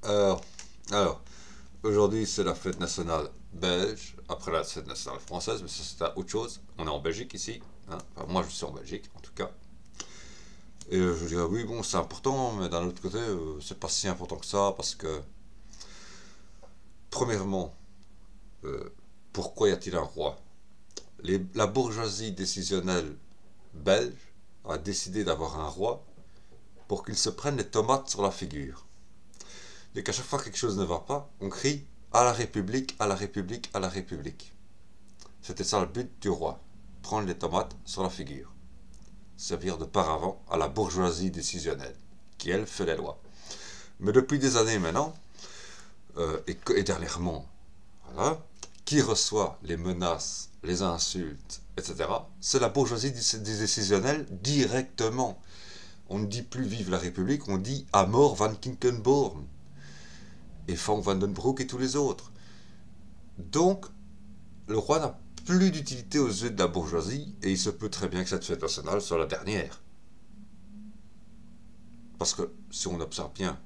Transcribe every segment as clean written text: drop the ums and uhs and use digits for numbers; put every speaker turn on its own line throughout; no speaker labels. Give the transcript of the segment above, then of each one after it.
Euh, alors, aujourd'hui c'est la fête nationale belge, après la fête nationale française, mais ça c'est autre chose. On est en Belgique ici, hein. Enfin, moi je suis en Belgique en tout cas. Et je dirais oui, bon, c'est important, mais d'un autre côté, c'est pas si important que ça, parce que, premièrement, euh, pourquoi y a-t-il un roi? La bourgeoisie décisionnelle belge a décidé d'avoir un roi pour qu'il se prenne les tomates sur la figure. Et qu'à chaque fois que quelque chose ne va pas, on crie à la République, à la République, à la République. C'était ça le but du roi, prendre les tomates sur la figure, servir de paravent à la bourgeoisie décisionnelle, qui elle fait les lois. Mais depuis des années maintenant, et dernièrement, voilà, qui reçoit les menaces, les insultes, etc., c'est la bourgeoisie décisionnelle directement. On ne dit plus vive la République, on dit à mort Van Kinkenborn et Van Vandenbroek et tous les autres. Donc, le roi n'a plus d'utilité aux yeux de la bourgeoisie et il se peut très bien que cette fête nationale soit la dernière. Parce que si on observe bien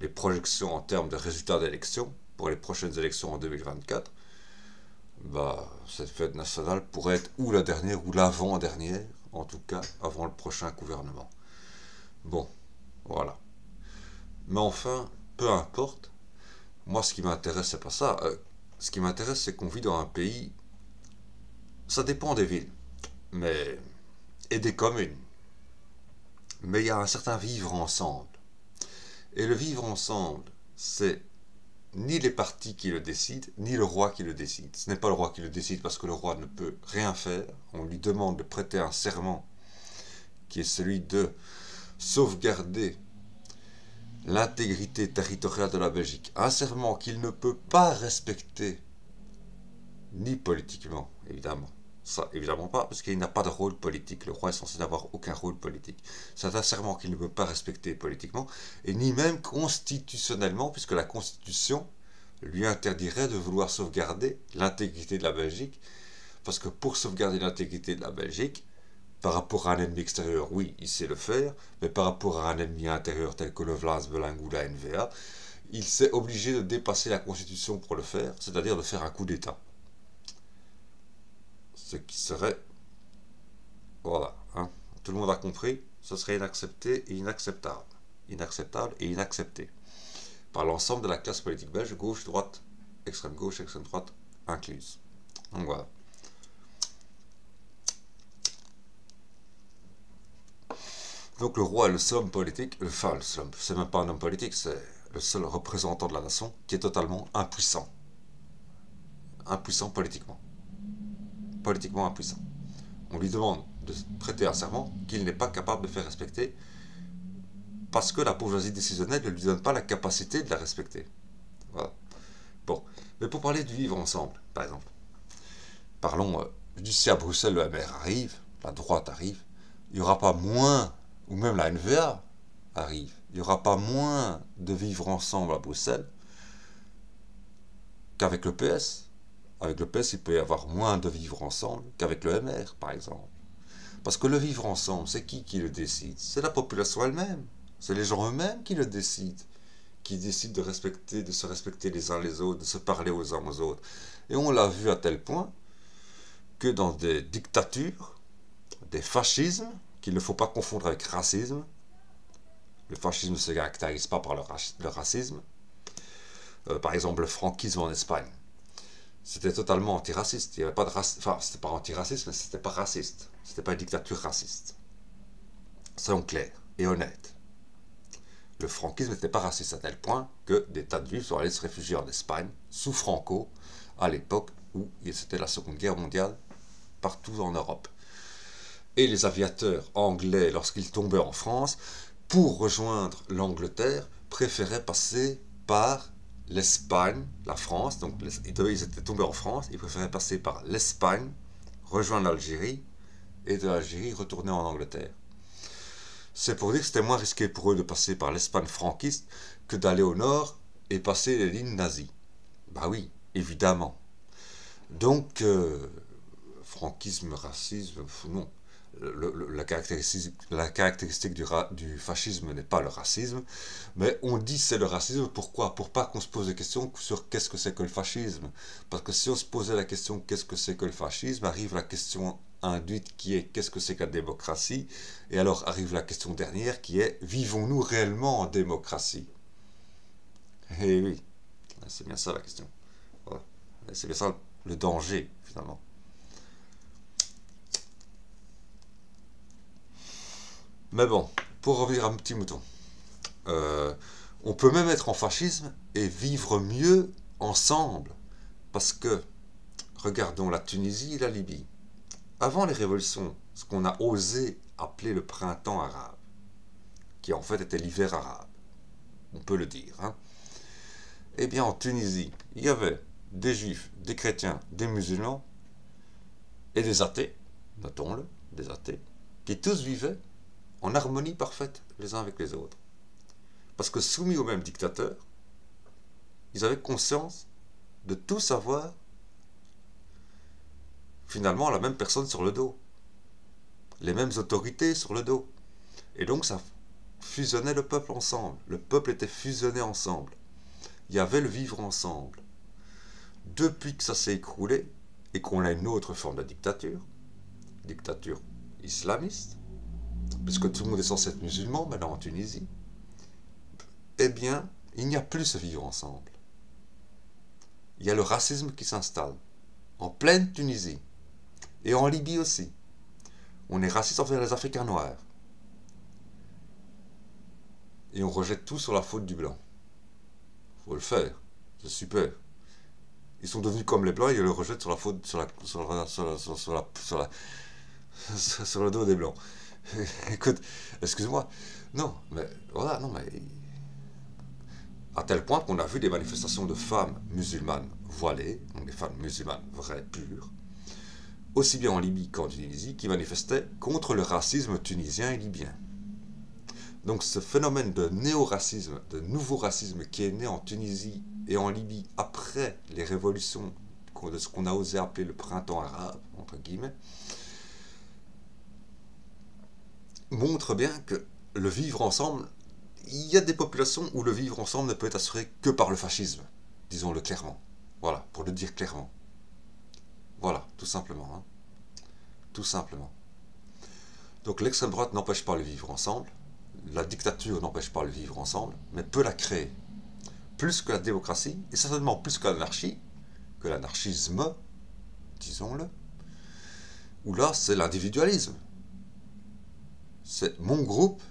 les projections en termes de résultats d'élections pour les prochaines élections en 2024, bah, cette fête nationale pourrait être ou la dernière ou l'avant-dernière, en tout cas avant le prochain gouvernement. Bon, voilà. Mais enfin, peu importe, moi ce qui m'intéresse c'est pas ça. Ce qui m'intéresse c'est qu'on vit dans un pays, ça dépend des villes, mais et des communes. Mais il y a un certain vivre ensemble. Et le vivre ensemble, c'est ni les partis qui le décident, ni le roi qui le décide. Ce n'est pas le roi qui le décide parce que le roi ne peut rien faire. On lui demande de prêter un serment qui est celui de sauvegarder l'intégrité territoriale de la Belgique. Un serment qu'il ne peut pas respecter, ni politiquement, évidemment. Ça, évidemment pas, parce qu'il n'a pas de rôle politique. Le roi est censé n'avoir aucun rôle politique. C'est un serment qu'il ne peut pas respecter politiquement, et ni même constitutionnellement, puisque la Constitution lui interdirait de vouloir sauvegarder l'intégrité de la Belgique, parce que pour sauvegarder l'intégrité de la Belgique, par rapport à un ennemi extérieur, oui, il sait le faire, mais par rapport à un ennemi intérieur tel que le Vlaams Belang ou la NVA, il s'est obligé de dépasser la Constitution pour le faire, c'est-à-dire de faire un coup d'État. Ce qui serait, voilà, hein, tout le monde a compris, ce serait inaccepté et inacceptable. Inacceptable et inaccepté. Par l'ensemble de la classe politique belge, gauche, droite, extrême gauche, extrême droite incluse. Donc voilà. Donc le roi est le seul homme politique, enfin le seul homme, c'est même pas un homme politique, c'est le seul représentant de la nation qui est totalement impuissant. Impuissant politiquement. Politiquement impuissant. On lui demande de prêter un serment qu'il n'est pas capable de faire respecter parce que la bourgeoisie décisionnelle ne lui donne pas la capacité de la respecter. Voilà. Bon. Mais pour parler du vivre ensemble, par exemple, parlons d'ici à Bruxelles, le MR arrive, la droite arrive, il n'y aura pas moins, ou même la NVA arrive, il n'y aura pas moins de vivre ensemble à Bruxelles qu'avec le PS. Avec le PS, il peut y avoir moins de vivre ensemble qu'avec le MR, par exemple. Parce que le vivre ensemble, c'est qui le décide? C'est la population elle-même. C'est les gens eux-mêmes qui le décident. Qui décident de respecter, de se respecter les uns les autres, de se parler aux uns aux autres. Et on l'a vu à tel point que dans des dictatures, des fascismes, qu'il ne faut pas confondre avec racisme, le fascisme ne se caractérise pas par le racisme, par exemple le franquisme en Espagne, c'était totalement antiraciste. Il n'y avait pas de racisme. Enfin, c'était pas antiraciste, mais c'était pas raciste. C'était pas une dictature raciste. Soyons clairs et honnêtes. Le franquisme n'était pas raciste à tel point que des tas de juifs sont allés se réfugier en Espagne, sous Franco, à l'époque où c'était la Seconde Guerre mondiale, partout en Europe. Et les aviateurs anglais, lorsqu'ils tombaient en France, pour rejoindre l'Angleterre, préféraient passer par l'Espagne, la France, donc ils étaient tombés en France, ils préféraient passer par l'Espagne, rejoindre l'Algérie, et de l'Algérie retourner en Angleterre. C'est pour dire que c'était moins risqué pour eux de passer par l'Espagne franquiste que d'aller au nord et passer les lignes nazies. Bah oui, évidemment. Donc, franquisme, racisme, non. la caractéristique du fascisme n'est pas le racisme, mais on dit c'est le racisme, pourquoi? Pour pas qu'on se pose des questions sur qu'est-ce que c'est que le fascisme. Parce que si on se posait la question qu'est-ce que c'est que le fascisme, arrive la question induite qui est qu'est-ce que c'est que la démocratie, et alors arrive la question dernière qui est vivons-nous réellement en démocratie? Eh oui, c'est bien ça la question. Voilà. C'est bien ça le danger finalement. Mais bon, pour revenir à un petit mouton, on peut même être en fascisme et vivre mieux ensemble. Parce que, regardons la Tunisie et la Libye. Avant les révolutions, ce qu'on a osé appeler le printemps arabe, qui en fait était l'hiver arabe, on peut le dire, hein. Eh bien en Tunisie, il y avait des juifs, des chrétiens, des musulmans et des athées, notons-le, des athées, qui tous vivaient en harmonie parfaite les uns avec les autres. Parce que soumis au même dictateur, ils avaient conscience de tous avoir finalement la même personne sur le dos, les mêmes autorités sur le dos. Et donc ça fusionnait le peuple ensemble. Le peuple était fusionné ensemble. Il y avait le vivre ensemble. Depuis que ça s'est écroulé et qu'on a une autre forme de dictature islamiste, puisque tout le monde est censé être musulman maintenant en Tunisie, eh bien, il n'y a plus ce vivre ensemble. Il y a le racisme qui s'installe, en pleine Tunisie, et en Libye aussi. On est raciste envers les Africains noirs. Et on rejette tout sur la faute du blanc. Faut le faire, c'est super. Ils sont devenus comme les blancs et ils le rejettent sur la faute, sur le dos des blancs. Écoute, excuse-moi. Non, mais voilà, non, mais. À tel point qu'on a vu des manifestations de femmes musulmanes voilées, donc des femmes musulmanes vraies, pures, aussi bien en Libye qu'en Tunisie, qui manifestaient contre le racisme tunisien et libyen. Donc ce phénomène de néo-racisme, de nouveau racisme qui est né en Tunisie et en Libye après les révolutions de ce qu'on a osé appeler le printemps arabe, entre guillemets, montre bien que le vivre ensemble, il y a des populations où le vivre ensemble ne peut être assuré que par le fascisme, disons-le clairement. Voilà, pour le dire clairement. Voilà, tout simplement. Hein. Tout simplement. Donc l'extrême droite n'empêche pas le vivre ensemble, la dictature n'empêche pas le vivre ensemble, mais peut la créer. Plus que la démocratie, et certainement plus que l'anarchie, que l'anarchisme, disons-le, où là c'est l'individualisme. C'est mon groupe,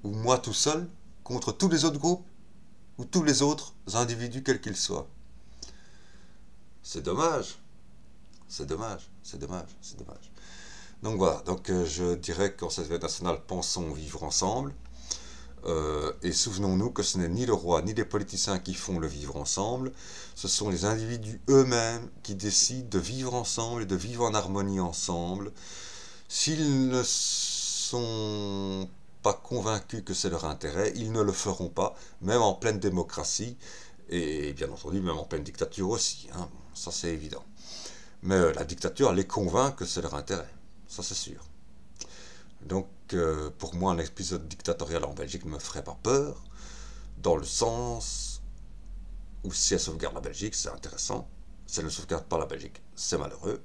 ou moi tout seul, contre tous les autres groupes, ou tous les autres individus quels qu'ils soient. C'est dommage. C'est dommage, c'est dommage, c'est dommage. Donc voilà, donc je dirais qu'en cette fête nationale, pensons vivre ensemble. Et souvenons-nous que ce n'est ni le roi ni les politiciens qui font le vivre ensemble, ce sont les individus eux-mêmes qui décident de vivre ensemble et de vivre en harmonie ensemble. S'ils ne sont pas convaincus que c'est leur intérêt, ils ne le feront pas, même en pleine démocratie, et bien entendu même en pleine dictature aussi, hein, ça c'est évident. Mais la dictature les convainc que c'est leur intérêt, ça c'est sûr. Donc pour moi un épisode dictatorial en Belgique ne me ferait pas peur, dans le sens où si elle sauvegarde la Belgique c'est intéressant, si elle ne sauvegarde pas la Belgique c'est malheureux,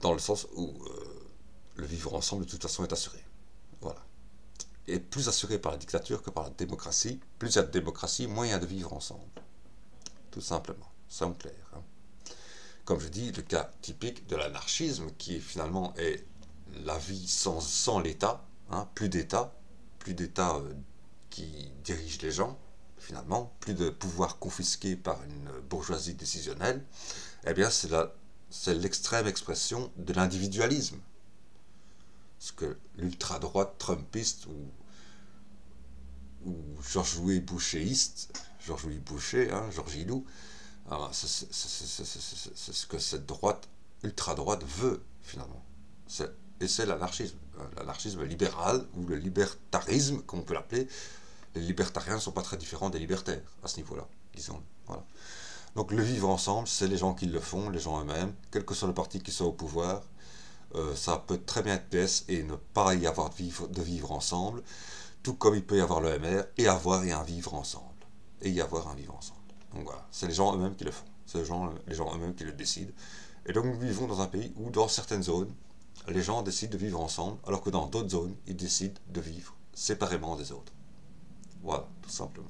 dans le sens où le vivre ensemble de toute façon est assuré. Voilà. Et plus assuré par la dictature que par la démocratie, plus il y a de démocratie, moins il y a de vivre ensemble. Tout simplement, soyons clairs. Hein. Comme je dis, le cas typique de l'anarchisme qui finalement est la vie sans l'État, hein, plus d'État qui dirige les gens, finalement, plus de pouvoir confisqué par une bourgeoisie décisionnelle, eh bien c'est l'extrême expression de l'individualisme. Ce que l'ultra-droite trumpiste ou Georges-Louis Bouchéiste, Georges-Louis Boucher, hein, Georges Ilou, c'est ce que cette droite, ultra-droite veut, finalement. Et c'est l'anarchisme libéral, ou le libertarisme, comme on peut l'appeler. Les libertariens ne sont pas très différents des libertaires, à ce niveau-là, disons. Voilà. Donc le vivre ensemble, c'est les gens qui le font, les gens eux-mêmes, quel que soit le parti qui soit au pouvoir, Ça peut très bien être PS et ne pas y avoir de vivre ensemble, tout comme il peut y avoir le MR et avoir et un vivre ensemble. Et y avoir un vivre ensemble. Donc voilà, c'est les gens eux-mêmes qui le font. C'est les gens eux-mêmes qui le décident. Et donc nous vivons dans un pays où dans certaines zones, les gens décident de vivre ensemble, alors que dans d'autres zones, ils décident de vivre séparément des autres. Voilà, tout simplement.